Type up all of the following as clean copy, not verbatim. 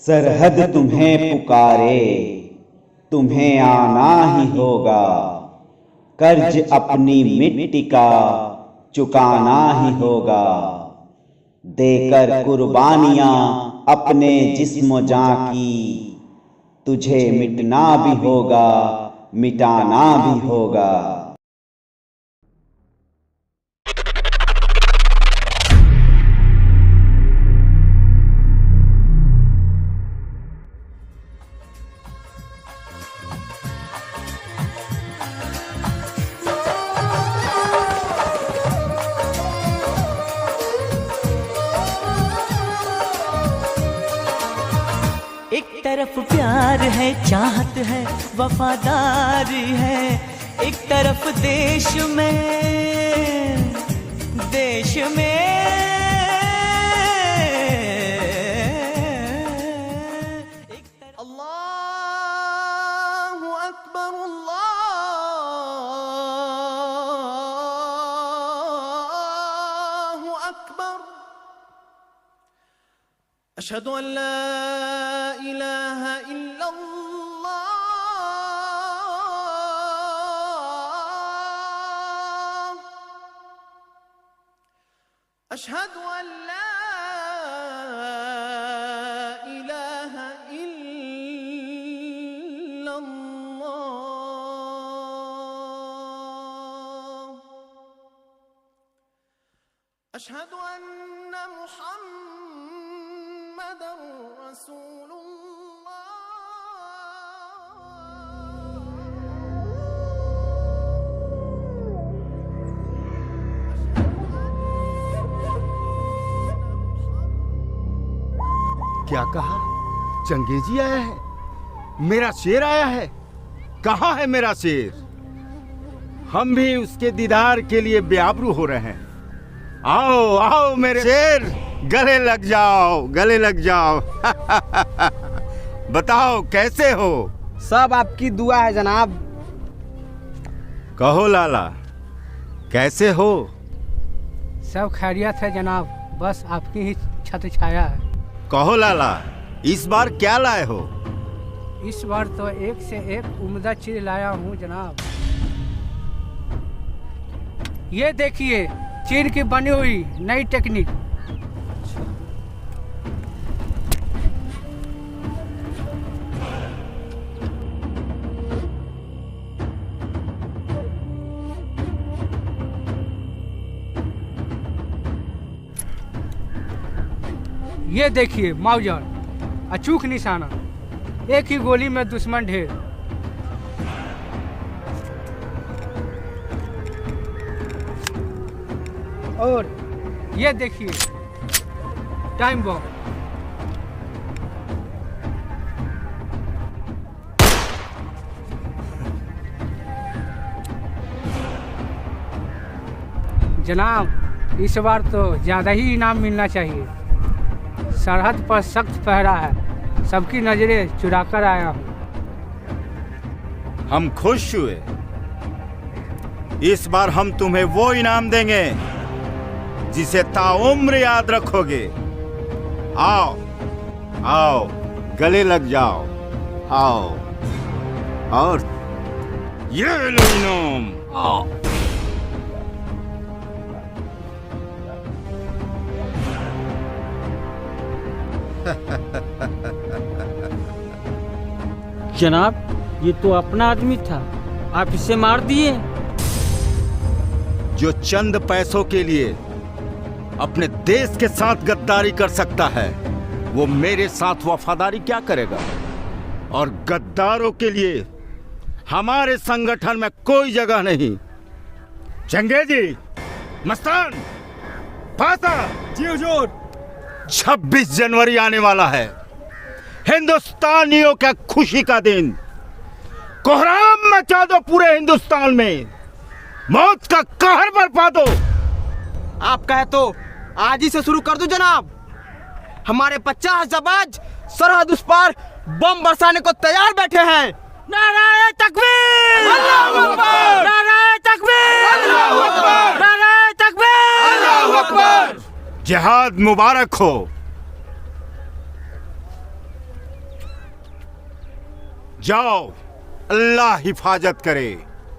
सरहद तुम्हें पुकारे, तुम्हें आना ही होगा। कर्ज अपनी मिट्टी का चुकाना ही होगा। देकर कुर्बानियां अपने जिस्म जां की, तुझे मिटना भी होगा, मिटाना भी होगा। एक तरफ प्यार है, चाहत है, वफादारी है। एक तरफ देश में अल्लाहु अकबर, अल्लाहु अकबर। अशहदु अन ला इलाहा इल्लल्लाह, अशहदु अन ला इलाहा इल्लल्लाह, अशहदु अन्ना मुहम्मदर रसूलुल्लाह। क्या कहा? चंगेजी आया है? मेरा शेर आया है? कहाँ है मेरा शेर? हम भी उसके दीदार के लिए बेआबरू हो रहे हैं। आओ आओ मेरे शेर, गले लग जाओ, गले लग जाओ। बताओ कैसे हो? सब आपकी दुआ है जनाब। कहो लाला, कैसे हो? सब खैरियत है जनाब, बस आपकी ही छत्र छाया है। कहो लाला, इस बार क्या लाए हो? इस बार तो एक से एक उम्दा चीज लाया हूँ जनाब। ये देखिए, चीन की बनी हुई नई टेक्निक। ये देखिए माउजर, अचूक निशाना, एक ही गोली में दुश्मन ढेर। और ये देखिए टाइम बम। जनाब, इस बार तो ज्यादा ही इनाम मिलना चाहिए। सरहद पर सख्त पहरा है, सबकी नजरें चुराकर आया हूँ। हम खुश हुए। इस बार हम तुम्हें वो इनाम देंगे जिसे ताउम्र याद रखोगे। आओ आओ, गले लग जाओ, आओ। और ये लो इनाम। आओ। जनाब, ये तो अपना आदमी था, आप इसे मार दिए। जो चंद पैसों के लिए अपने देश के साथ गद्दारी कर सकता है, वो मेरे साथ वफादारी क्या करेगा? और गद्दारों के लिए हमारे संगठन में कोई जगह नहीं। चंगेजी, मस्तान, फासा। जी हुजूर। 26 जनवरी आने वाला है, हिंदुस्तानियों का खुशी का दिन। कोहराम मचा दो पूरे हिंदुस्तान में, मौत का कहर बरपा दो। आप कहे तो आज ही से शुरू कर दो जनाब। हमारे 50 जबाज सरहद उस पार बम बरसाने को तैयार बैठे हैं। नाराए तकबीर! अल्लाहू अकबर! नाराए तकबीर! अल्लाहू अकबर! नाराए तकबीर! अल्लाहू अकबर! जिहाद मुबारक हो। जाओ, अल्लाह हिफाजत करे।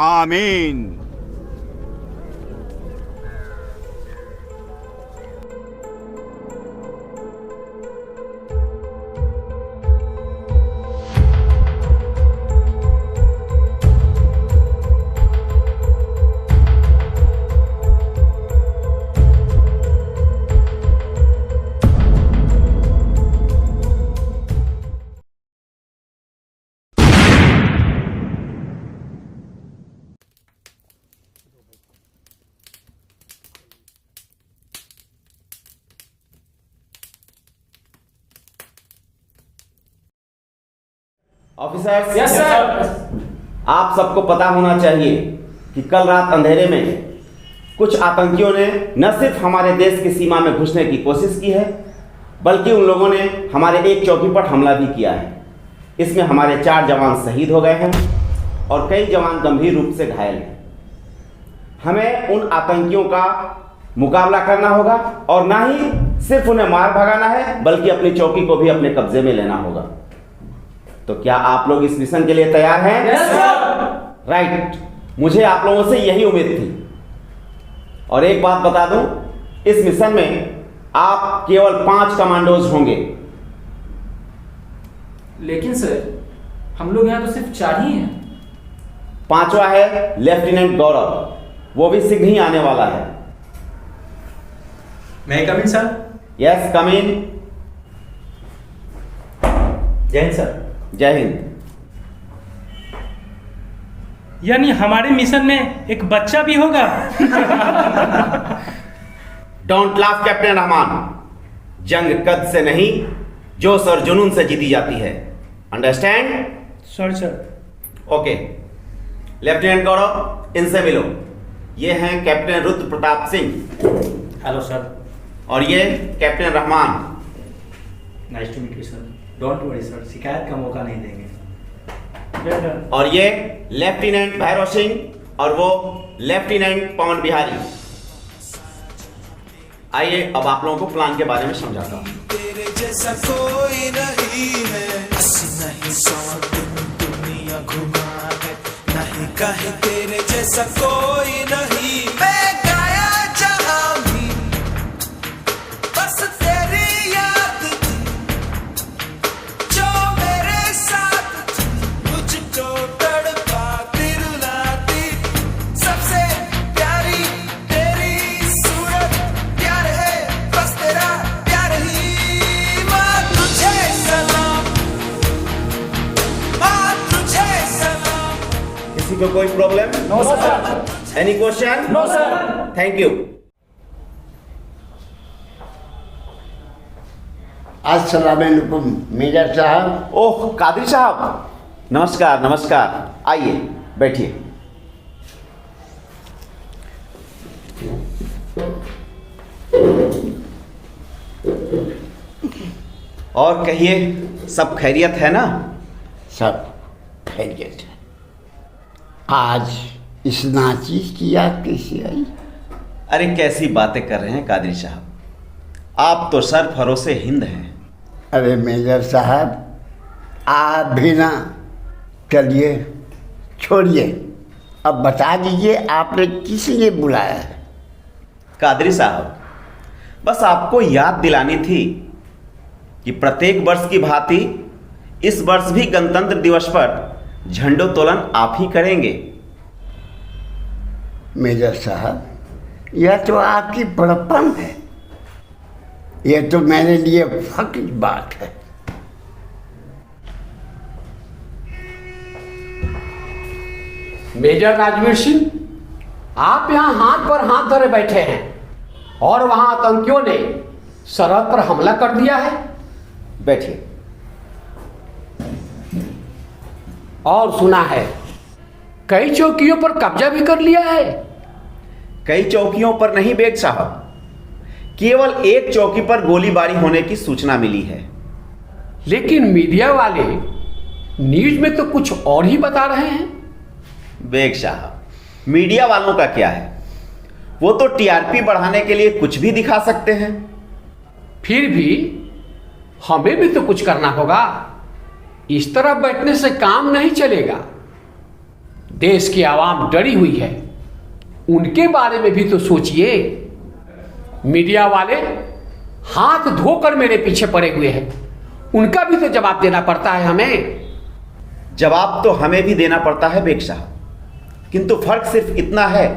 आमीन। Officers, yes sir. आप सबको पता होना चाहिए कि कल रात अंधेरे में कुछ आतंकियों ने न सिर्फ हमारे देश की सीमा में घुसने की कोशिश की है, बल्कि उन लोगों ने हमारे एक चौकी पर हमला भी किया है। इसमें हमारे 4 जवान शहीद हो गए हैं और कई जवान गंभीर रूप से घायल हैं। हमें उन आतंकियों का मुकाबला करना होगा और ना ही सिर्फ उन्हें मार भगाना है, बल्कि अपनी चौकी को भी अपने कब्जे में लेना होगा। तो क्या आप लोग इस मिशन के लिए तैयार हैं? Yes sir. राइट, मुझे आप लोगों से यही उम्मीद थी। और एक बात बता दूं, इस मिशन में आप केवल 5 कमांडोज होंगे। लेकिन सर, हम लोग यहाँ तो सिर्फ 4 ही हैं। 5वां है लेफ्टिनेंट गौरव, वो भी शीघ्र ही आने वाला है। मैं कम इन सर? यस, कम इन। जय हिंद सर। जय हिंद। यानी हमारे मिशन में एक बच्चा भी होगा? डोंट लाफ कैप्टन रहमान, जंग कद से नहीं, जोश और जुनून से जीती जाती है। Understand? Sir sir. Okay. Lieutenant Gaurav, इनसे मिलो। ये हैं captain Rudra Pratap Singh. Hello sir. और ये captain Rahman. Nice to meet you sir. Don't worry sir, शिकायत का मौका नहीं देंगे। और ये लेफ्टिनेंट भैरव सिंह और वो लेफ्टिनेंट पवन बिहारी। आइए अब आप लोगों को प्लान के बारे में समझाता हूँ। तेरे जैसा कोई नहीं है, अस्सी नहीं 100 दिन दुनिया घुमा है, नहीं कहे तेरे जैसा कोई नहीं। मैं गाया जहां भी बस तेरी याद थी, जो मेरे साथ थी, मुझको तड़पाती रुलाती। सबसे प्यारी तेरी सूरत, प्यार है बस तेरा प्यार ही। माँ तुझे सलाम, माँ तुझे सलाम। किसी को कोई problem? No sir. Any question? No sir. Thank you. अस्सलामुअलैकुम मेजर साहब। ओह कादिर साहब, नमस्कार नमस्कार। आइए बैठिए। और कहिए, सब खैरियत है ना? सब खैरियत है। आज इस नाचीज की याद कैसी आई? अरे कैसी बातें कर रहे हैं कादिर साहब, आप तो सर फरोसे हिंद हैं। अरे मेजर साहब, आप भी ना। चलिए छोड़िए, अब बता दीजिए आपने किस लिए बुलाया है? कादरी साहब, बस आपको याद दिलानी थी कि प्रत्येक वर्ष की भांति इस वर्ष भी गणतंत्र दिवस पर झंडोत्तोलन आप ही करेंगे। मेजर साहब, यह तो आपकी बड़प्पन है, यह तो मेरे लिए फख्र की बात है। मेजर राजवीर सिंह, आप यहाँ हाथ पर हाथ धरे बैठे हैं और वहां आतंकियों ने सरहद पर हमला कर दिया है। बैठिए। और सुना है कई चौकियों पर कब्जा भी कर लिया है। कई चौकियों पर नहीं बेग साहब, केवल एक चौकी पर गोलीबारी होने की सूचना मिली है। लेकिन मीडिया वाले न्यूज में तो कुछ और ही बता रहे हैं। बेग साहब, मीडिया वालों का क्या है, वो तो टीआरपी बढ़ाने के लिए कुछ भी दिखा सकते हैं। फिर भी हमें भी तो कुछ करना होगा। इस तरह बैठने से काम नहीं चलेगा। देश की आवाम डरी हुई है, उनके बारे में भी तो सोचिए। मीडिया वाले हाथ धोकर मेरे पीछे पड़े हुए हैं, उनका भी तो जवाब देना पड़ता है हमें। जवाब तो हमें भी देना पड़ता है बेग साहब, किंतु फर्क सिर्फ इतना है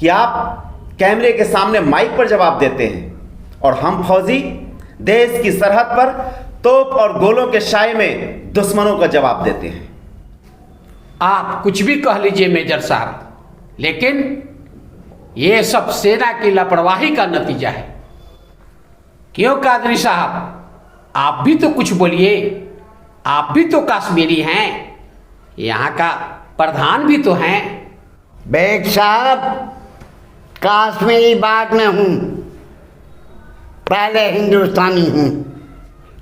कि आप कैमरे के सामने माइक पर जवाब देते हैं और हम फौजी देश की सरहद पर तोप और गोलों के साए में दुश्मनों का जवाब देते हैं। आप कुछ भी कह लीजिए मेजर साहब, लेकिन ये सब सेना की लापरवाही का नतीजा है। क्यों कादरी साहब, आप भी तो कुछ बोलिए। आप भी तो कश्मीरी हैं, यहाँ का प्रधान भी तो हैं। बेग साहब, कश्मीरी बाद में हूँ, पहले हिंदुस्तानी हूँ।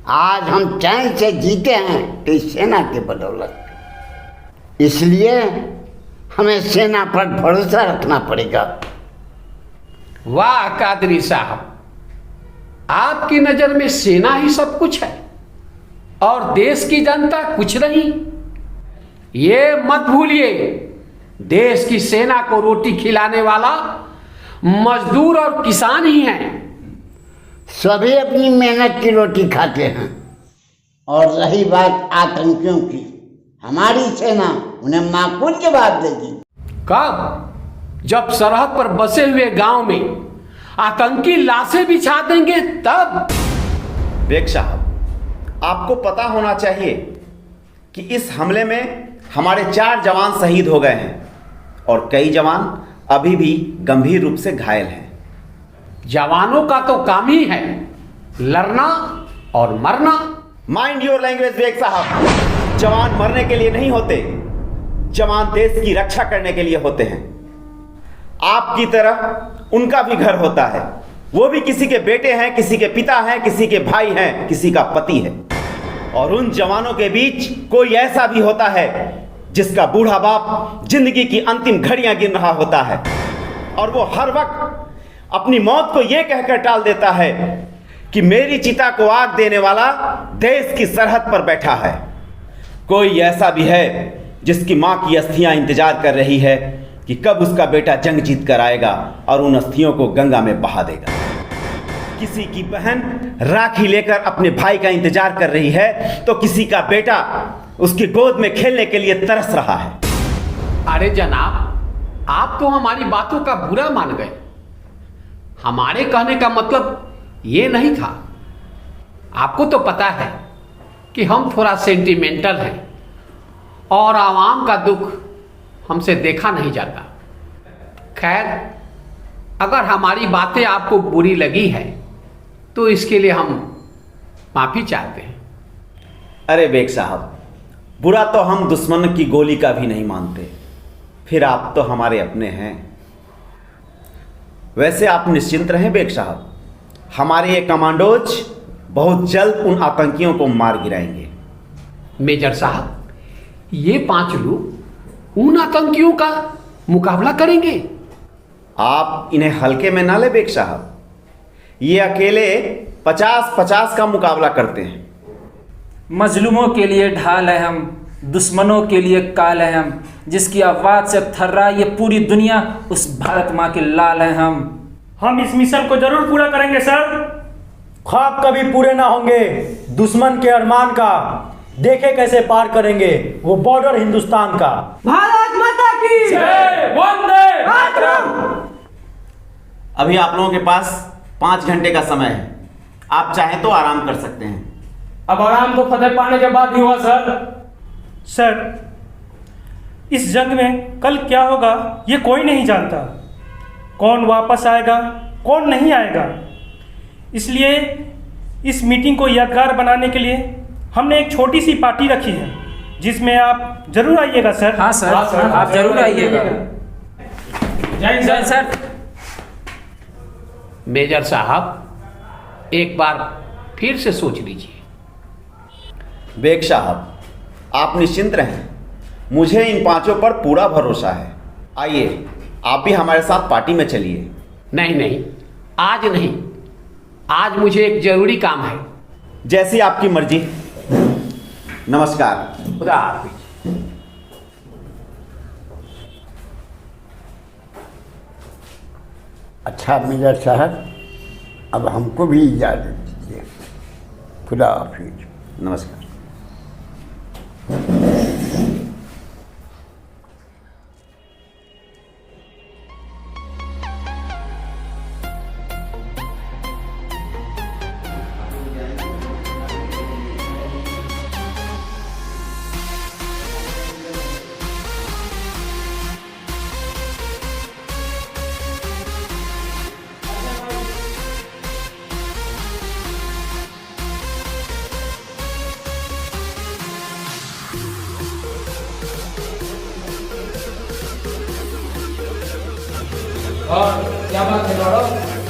आज हम चैन से जीते हैं इस सेना के बदौलत, इसलिए हमें सेना पर भरोसा रखना पड़ेगा। वाह कादरी साहब, आपकी नजर में सेना ही सब कुछ है और देश की जनता कुछ नहीं। ये मत भूलिए, देश की सेना को रोटी खिलाने वाला मजदूर और किसान ही हैं। सभी अपनी मेहनत की रोटी खाते हैं। और रही बात आतंकियों की, हमारी सेना उन्हें माकूल जवाब देगी। कब? जब सरहद पर बसे हुए गांव में आतंकी लाशें बिछा देंगे तब। बेग साहब, आपको पता होना चाहिए कि इस हमले में हमारे 4 जवान शहीद हो गए हैं और कई जवान अभी भी गंभीर रूप से घायल हैं। जवानों का तो काम ही है लड़ना और मरना। माइंड योर लैंग्वेज बेग साहब, जवान मरने के लिए नहीं होते, जवान देश की रक्षा करने के लिए होते हैं। आपकी तरह उनका भी घर होता है, वो भी किसी के बेटे हैं, किसी के पिता हैं, किसी के भाई हैं, किसी का पति है। और उन जवानों के बीच कोई ऐसा भी होता है जिसका बूढ़ा बाप जिंदगी की अंतिम घड़ियां गिन रहा होता है और वो हर वक्त अपनी मौत को यह कहकर टाल देता है कि मेरी चिता को आग देने वाला देश की सरहद पर बैठा है। कोई ऐसा भी है जिसकी मां की अस्थियां इंतजार कर रही है कि कब उसका बेटा जंग जीत कर आएगा और उन अस्थियों को गंगा में बहा देगा। किसी की बहन राखी लेकर अपने भाई का इंतजार कर रही है तो किसी का बेटा उसकी गोद में खेलने के लिए तरस रहा है। अरे जनाब, आप तो हमारी बातों का बुरा मान गए। हमारे कहने का मतलब ये नहीं था। आपको तो पता है कि हम थोड़ा सेंटिमेंटल हैं और आवाम का दुख हमसे देखा नहीं जाता। खैर, अगर हमारी बातें आपको बुरी लगी है तो इसके लिए हम माफ़ी चाहते हैं। अरे बेग साहब, बुरा तो हम दुश्मन की गोली का भी नहीं मानते, फिर आप तो हमारे अपने हैं। वैसे आप निश्चिंत रहें बेग साहब, हमारे ये कमांडोज बहुत जल्द उन आतंकियों को मार गिराएंगे। मेजर साहब, ये 5 लोग उन आतंकियों का मुकाबला करेंगे। आप इन्हें हल्के में ना ले बेग साहब, ये अकेले 50-50 का मुकाबला करते हैं। मजलूमों के लिए ढाल है हम, दुश्मनों के लिए काल है हम, जिसकी आवाज़ से थर्रा ये पूरी दुनिया, उस भारत माँ के लाल है हम इस मिशन को जरूर पूरा करेंगे सर। ख्वाब कभी पूरे ना होंगे दुश्मन के अरमान का, देखे कैसे पार करेंगे वो बॉर्डर हिंदुस्तान का। भारत माता की जय, वंदे मातरम। अभी आप लोगों के पास 5 घंटे का समय है, आप चाहें तो आराम कर सकते हैं। अब आराम तो फतेह पाने के बाद ही हुआ सर। सर, इस जंग में कल क्या होगा ये कोई नहीं जानता। कौन वापस आएगा, कौन नहीं आएगा। इसलिए इस मीटिंग को यादगार बनाने के लिए हमने एक छोटी सी पार्टी रखी है, जिसमें आप जरूर आइएगा सर। हाँ सर, आप जरूर आइएगा। जय सर। मेजर साहब, एक बार फिर से सोच लीजिए। बेग साहब, आप निश्चिंत रहें, मुझे इन 5 पर पूरा भरोसा है। आइए, आप भी हमारे साथ पार्टी में चलिए। नहीं नहीं, आज नहीं, आज मुझे एक जरूरी काम है। जैसी आपकी मर्जी। नमस्कार। खुदा हाफिज। अच्छा मेजर साहब, अब हमको भी इजाज़त दीजिए। खुदा हाफिज। नमस्कार। और क्या बात है गौरव,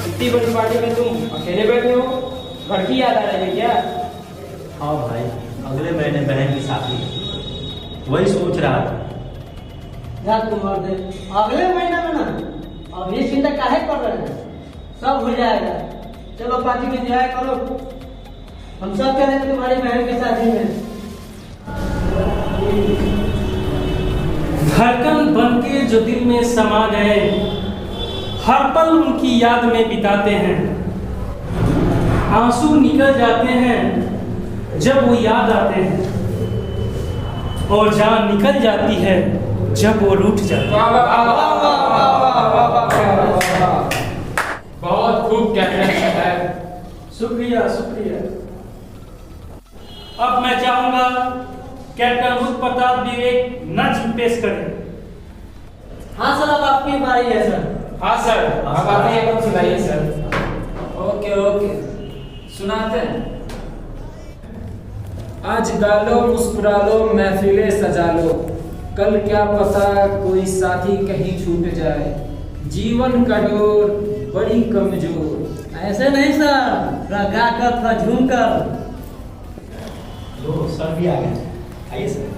इतनी बड़ी पार्टी में तुम अकेले बैठे हो? घर की याद आ रही है क्या? हाँ भाई, अगले महीने बहन की शादी है, वही सोच रहा था। कुमार दे, अगले महीने में ना, अब ये चिंता काहे कर रहे हैं? सब हो जाएगा। चलो पार्टी में एंजॉय करो। हम सब कह रहे हैं तुम्हारी बहन की शादी में। धड़कन बन के जो दिल में समा गए, हर पल उनकी याद में बिताते हैं। आंसू निकल जाते हैं जब वो याद आते हैं, और जान निकल जाती है जब वो रूठ जाते हैं। बहुत खूब कहते हैं। शुक्रिया शुक्रिया। अब मैं चाहूंगा कैप्टन रुद्र प्रताप भी एक नज्म पेश करें। हाँ सर, अब आपकी बारी है सर। हाँ सर, अब आते हैं, कब सुनाइए सर। ओके ओके, सुनाते हैं। आज गालो मुस्कुरा लो महफिलें सजा लो, कल क्या पता कोई साथी कहीं छूट जाए, जीवन का डोर बड़ी कमजोर। ऐसे नहीं सर, रगा कर था झूम कर। लो सर भी आ गए, आइए सर।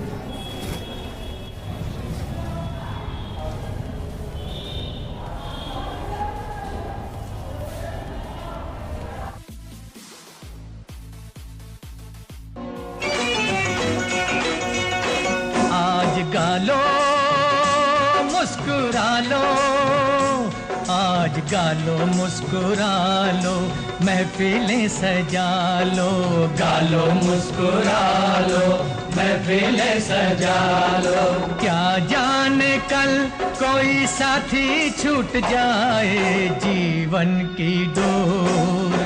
आज गालो मुस्कुरा लो, आज गालो मुस्कुरा लो, महफिलें सजा लो, गालो मुस्कुरा लो, महफिलें सजा लो। क्या जाने कल कोई साथी छूट जाए, जीवन की डोर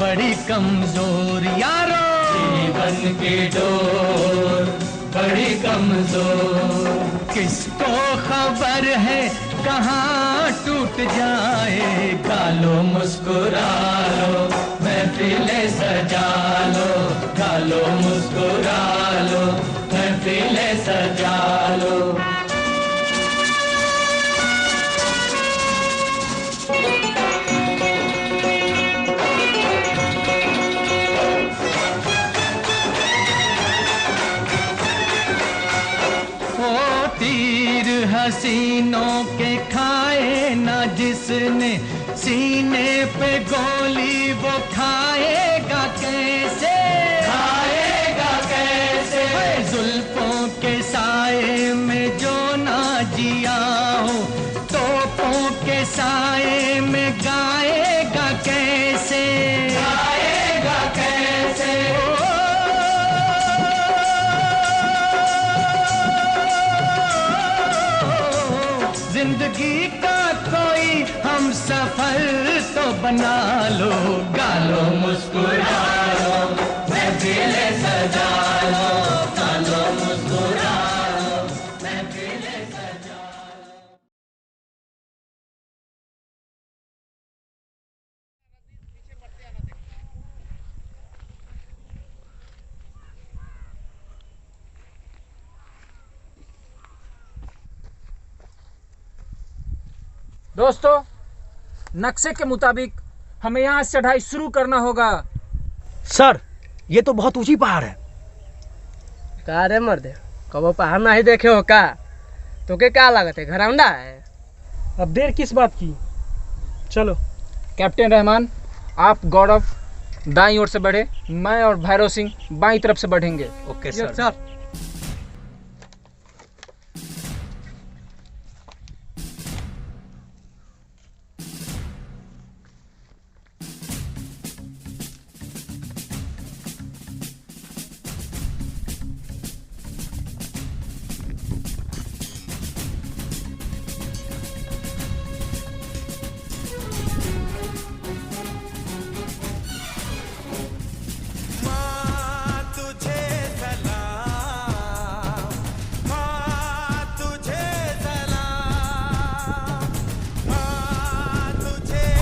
बड़ी कमजोर यारो, जीवन की डोर बड़ी कमजोर। किसको खबर है कहाँ टूट जाए, गालो मुस्कुरा लो, महफिलें सजा लो, गालो मुस्कुरा लो, महफिलें सजा लो। तीर हसीनों के खाए ना जिसने, सीने पे गोली वो खाएगा कैसे, खाएगा कैसे। जुल्फों के साए में जो ना जिया हो, तोपों के साए में गाएगा कैसे, गाएगा कैसे। जिंदगी का कोई हम सफर तो बना लो, गालो मुस्कुरा लो, महफिलें सजा लो, गालो मुस्कुरा लो, महफिलें सजा लो। दोस्तों, नक्शे के मुताबिक हमें यहाँ से चढ़ाई शुरू करना होगा। सर, ये तो बहुत ऊंची पहाड़ है। का रे मर्दे, कबो पहाड़ नहीं देखे हो का? तो क्या लागत है, घरौंडा है? अब देर किस बात की, चलो। कैप्टन रहमान, आप गौरव दाईं ओर से बढ़े, मैं और भैरव सिंह बाईं तरफ से बढ़ेंगे। Okay sir.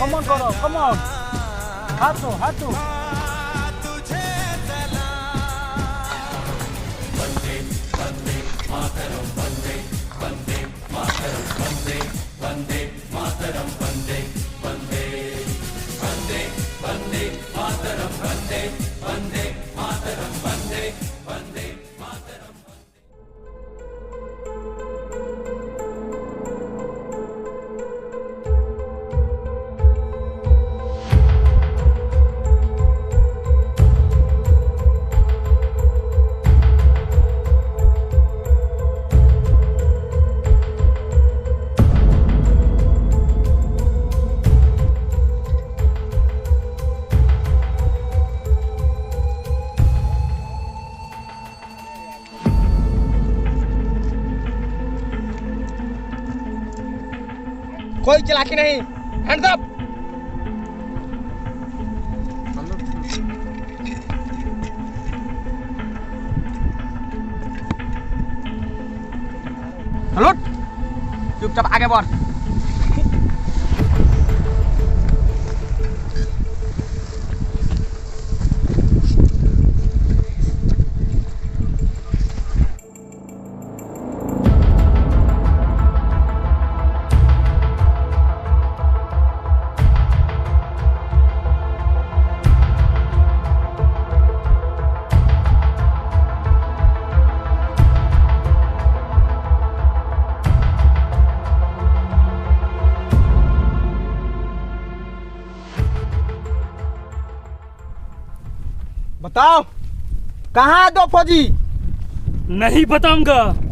Come on, Gaurav, come on. हाथ दो। कोई चालाकी नहीं, हैंड्स अप। हेलो, चुपचाप आगे बढ़। बताओ, कहाँ है दो फौजी? नहीं बताऊंगा।